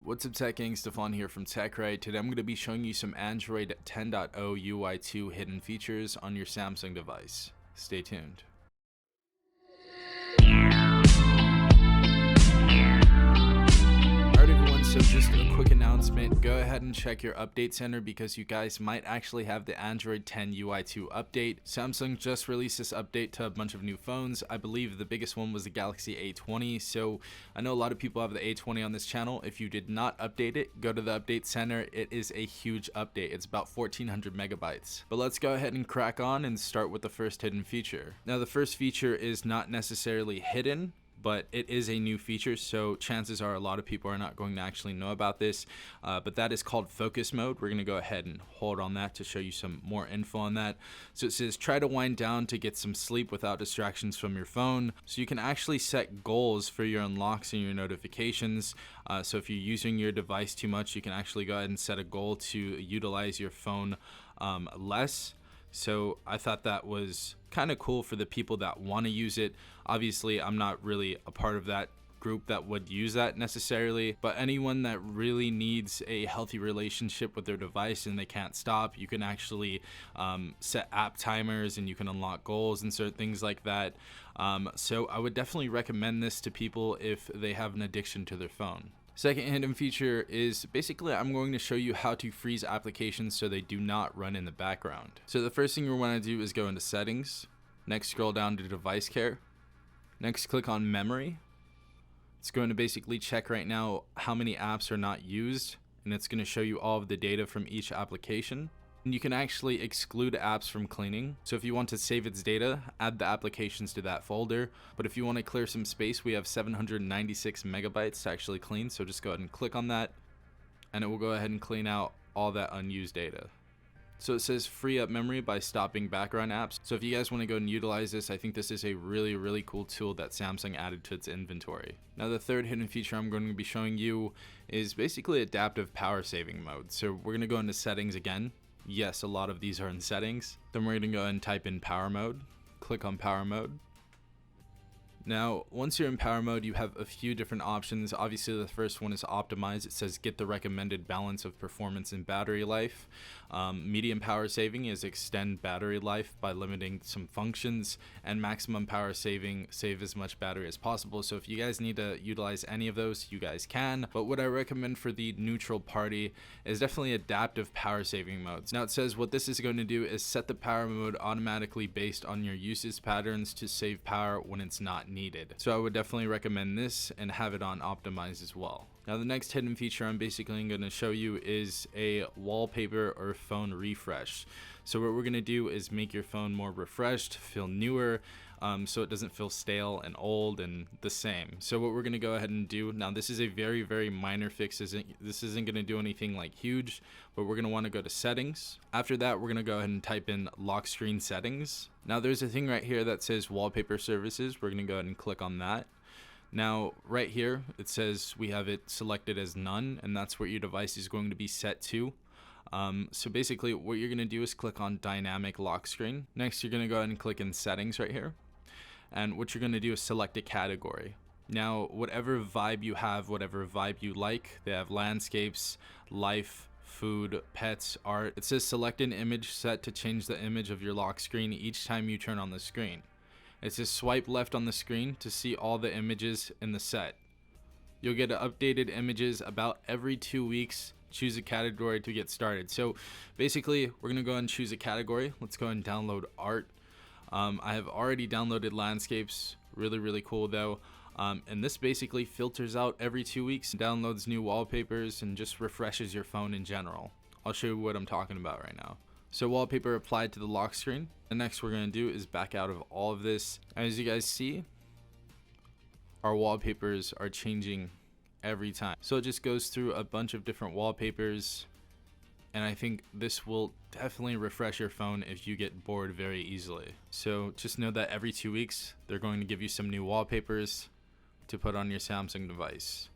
What's up tech gang, Stefan here from TechRight. Today I'm going to be showing you some Android 10.0 UI2 hidden features on your Samsung device. Stay tuned. Alright everyone, so just a quick announcement. Go ahead and check your update center because you guys might actually have the Android 10 UI2 update. Samsung just released this update to a bunch of new phones. I believe the biggest one was the Galaxy A20. So I know a lot of people have the A20 on this channel. If you did not update it, go to the update center. It is a huge update. It's about 1400 megabytes. But let's go ahead and crack on and start with the first hidden feature. Now the first feature is not necessarily hidden, but it is a new feature, so chances are a lot of people are not going to actually know about this, but that is called focus mode. We're going to go ahead and hold on that to show you some more info on that. So it says try to wind down to get some sleep without distractions from your phone. So you can actually set goals for your unlocks and your notifications. So if you're using your device too much, you can actually go ahead and set a goal to utilize your phone less. So I thought that was kind of cool for the people that want to use it. Obviously, I'm not really a part of that group that would use that necessarily, but anyone that really needs a healthy relationship with their device and they can't stop, you can actually set app timers and you can unlock goals and certain things like that. So I would definitely recommend this to people if they have an addiction to their phone. Second hidden feature is basically I'm going to show you how to freeze applications so they do not run in the background. So the first thing you want to do is go into settings. Next, scroll down to device care. Next, click on memory. It's going to basically check right now how many apps are not used, and it's going to show you all of the data from each application. And you can actually exclude apps from cleaning. So if you want to save its data, add the applications to that folder. But if you want to clear some space, we have 796 megabytes to actually clean. So just go ahead and click on that, and it will go ahead and clean out all that unused data. So it says free up memory by stopping background apps. So if you guys want to go and utilize this, I think this is a really cool tool that Samsung added to its inventory. Now the third hidden feature I'm going to be showing you is basically adaptive power saving mode. So we're going to go into settings again. Yes, a lot of these are in settings. Then we're going to go ahead and type in power mode. Click on power mode. Now, once you're in power mode, you have a few different options. Obviously, the first one is optimize. It says get the recommended balance of performance and battery life. Medium power saving is extend battery life by limiting some functions, and maximum power saving, save as much battery as possible. So if you guys need to utilize any of those, you guys can. But what I recommend for the neutral party is definitely adaptive power saving modes. Now it says what this is going to do is set the power mode automatically based on your usage patterns to save power when it's not needed. So I would definitely recommend this and have it on optimize as well. Now the next hidden feature I'm basically going to show you is a wallpaper or phone refresh. So what we're going to do is make your phone more refreshed, feel newer, so it doesn't feel stale and old and the same. So what we're going to go ahead and do, now this is a very minor fix. This isn't going to do anything like huge, but we're going to want to go to settings. After that, we're going to go ahead and type in lock screen settings. Now there's a thing right here that says Wallpaper Services. We're going to go ahead and click on that. Now right here it says we have it selected as none, and that's where your device is going to be set to. So basically what you're going to do is click on dynamic lock screen. Next you're going to go ahead and click in settings right here, and what you're going to do is select a category. Now whatever vibe you have, whatever vibe you like, they have landscapes, life, food, pets, art. It says select an image set to change the image of your lock screen each time you turn on the screen. It says swipe left on the screen to see all the images in the set. You'll get updated images about every 2 weeks. Choose a category to get started. So basically we're gonna go ahead and choose a category. Let's go ahead and download art. I have already downloaded landscapes. Really cool though. And this basically filters out every 2 weeks, downloads new wallpapers, and just refreshes your phone in general. I'll show you what I'm talking about right now. So wallpaper applied to the lock screen. The next we're going to do is back out of all of this. As you guys see, our wallpapers are changing every time. So it just goes through a bunch of different wallpapers, and I think this will definitely refresh your phone if you get bored very easily. So just know that every 2 weeks they're going to give you some new wallpapers to put on your Samsung device.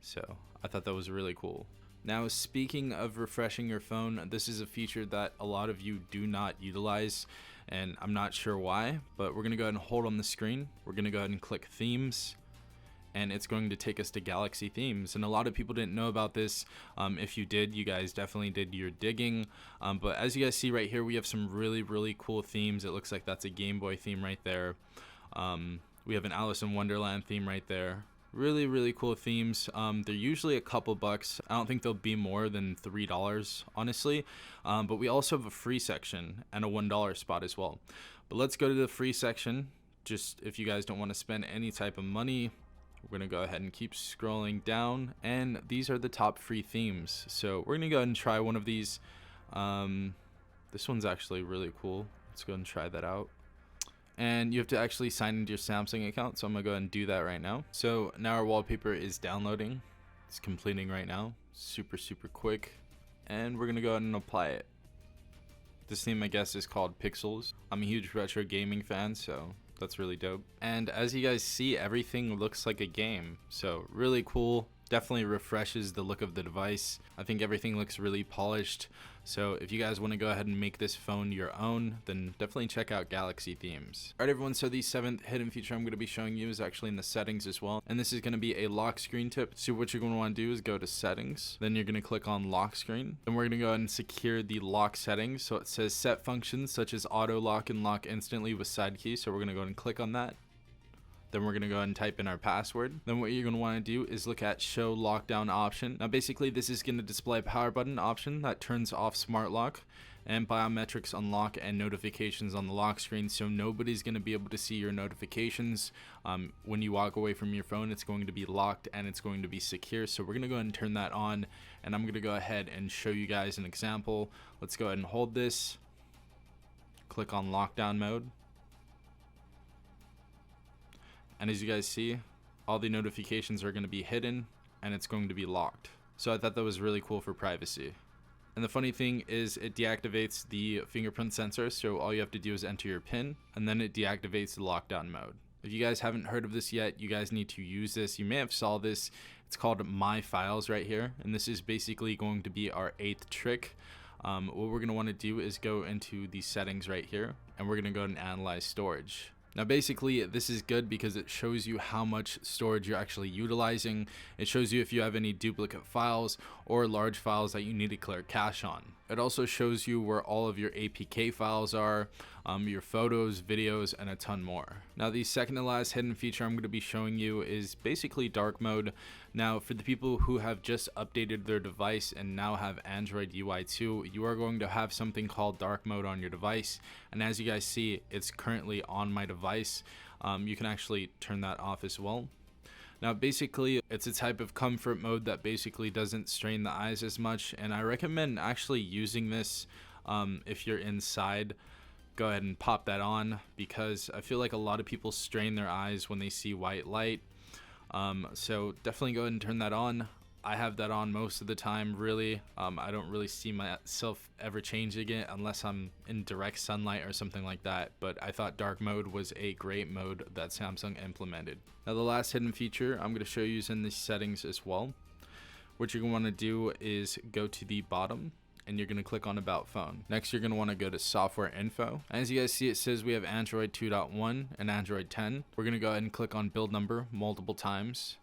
So I thought that was really cool. Now, speaking of refreshing your phone, this is a feature that a lot of you do not utilize, and I'm not sure why, but we're going to go ahead and hold on the screen. We're going to go ahead and click themes, and it's going to take us to Galaxy themes. And a lot of people didn't know about this. If you did, you guys definitely did your digging. But as you guys see right here, we have some really cool themes. It looks like that's a Game Boy theme right there. We have an Alice in Wonderland theme right there. Really cool themes. They're usually a couple bucks. I don't think they'll be more than $3, honestly. But we also have a free section and a $1 spot as well. But let's go to the free section. Just if you guys don't want to spend any type of money, we're going to go ahead and keep scrolling down, and these are the top free themes. So we're going to go ahead and try one of these. This one's actually really cool. Let's go ahead and try that out. And you have to actually sign into your Samsung account, so I'm going to go ahead and do that right now. So now our wallpaper is downloading. It's completing right now. Super quick. And we're going to go ahead and apply it. This theme, I guess, is called Pixels. I'm a huge retro gaming fan, so that's really dope. And as you guys see, everything looks like a game, so really cool. Definitely refreshes the look of the device. I think everything looks really polished. So if you guys want to go ahead and make this phone your own, then definitely check out Galaxy themes. Alright everyone, so the 7th hidden feature I'm going to be showing you is actually in the settings as well. And this is going to be a lock screen tip. So what you're going to want to do is go to settings. Then you're going to click on lock screen. Then we're going to go ahead and secure the lock settings. So it says set functions such as auto lock and lock instantly with side key. So we're going to go ahead and click on that. Then we're going to go ahead and type in our password. Then what you're going to want to do is look at show lockdown option. Now basically this is going to display a power button option that turns off smart lock and biometrics unlock and notifications on the lock screen, so nobody's going to be able to see your notifications. When you walk away from your phone, it's going to be locked and it's going to be secure. So we're going to go ahead and turn that on, and I'm going to go ahead and show you guys an example. Let's go ahead and hold this, click on lockdown mode. And as you guys see, all the notifications are going to be hidden and it's going to be locked. So I thought that was really cool for privacy. And the funny thing is it deactivates the fingerprint sensor. So all you have to do is enter your PIN and then it deactivates the lockdown mode. If you guys haven't heard of this yet, you guys need to use this. You may have saw this. It's called My Files right here. And this is basically going to be our 8th trick. What we're going to want to do is go into the settings right here and we're going to go and analyze storage. Now basically this is good because it shows you how much storage you're actually utilizing. It shows you if you have any duplicate files or large files that you need to clear cache on. It also shows you where all of your APK files are, your photos, videos, and a ton more. Now the second to last hidden feature I'm going to be showing you is basically dark mode. Now for the people who have just updated their device and now have Android UI 2, you are going to have something called dark mode on your device. And as you guys see, it's currently on my device. You can actually turn that off as well. Now basically it's a type of comfort mode that basically doesn't strain the eyes as much, and I recommend actually using this if you're inside. Go ahead and pop that on because I feel like a lot of people strain their eyes when they see white light. So definitely go ahead and turn that on. I have that on most of the time, really. I don't really see myself ever changing it unless I'm in direct sunlight or something like that. But I thought dark mode was a great mode that Samsung implemented. Now the last hidden feature I'm going to show you is in the settings as well. What you're going to want to do is go to the bottom and you're going to click on About Phone. Next, you're going to want to go to Software Info. As you guys see, it says we have Android 2.1 and Android 10. We're going to go ahead and click on Build Number multiple times,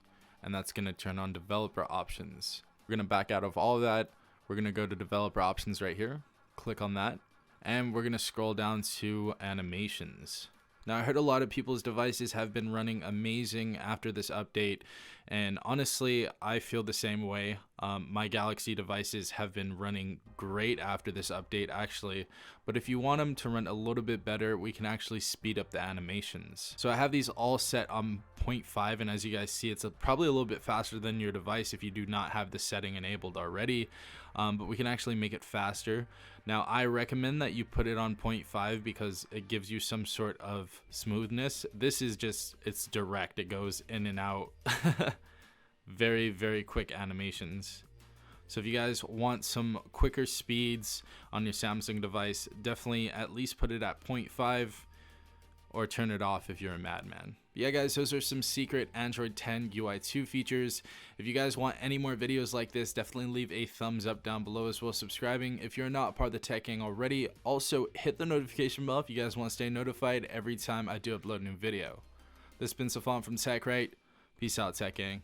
and that's going to turn on Developer Options. We're going to back out of all of that. We're going to go to Developer Options right here. Click on that, and we're going to scroll down to Animations. Now, I heard a lot of people's devices have been running amazing after this update, and honestly, I feel the same way. My Galaxy devices have been running great after this update, actually, but if you want them to run a little bit better, we can actually speed up the animations. So I have these all set on 0.5, and as you guys see, it's probably a little bit faster than your device if you do not have the setting enabled already, but we can actually make it faster. Now, I recommend that you put it on 0.5 because it gives you some sort of smoothness. This is just, it's direct. It goes in and out. Very, very quick animations. So if you guys want some quicker speeds on your Samsung device, definitely at least put it at 0.5 or turn it off if you're a madman. Yeah guys, those are some secret Android 10 UI 2 features. If you guys want any more videos like this, definitely leave a thumbs up down below, as well as subscribing if you're not part of the tech gang already. Also hit the notification bell if you guys want to stay notified every time I do upload a new video. This has been Safan from TechRight. Peace out, Tech Gang.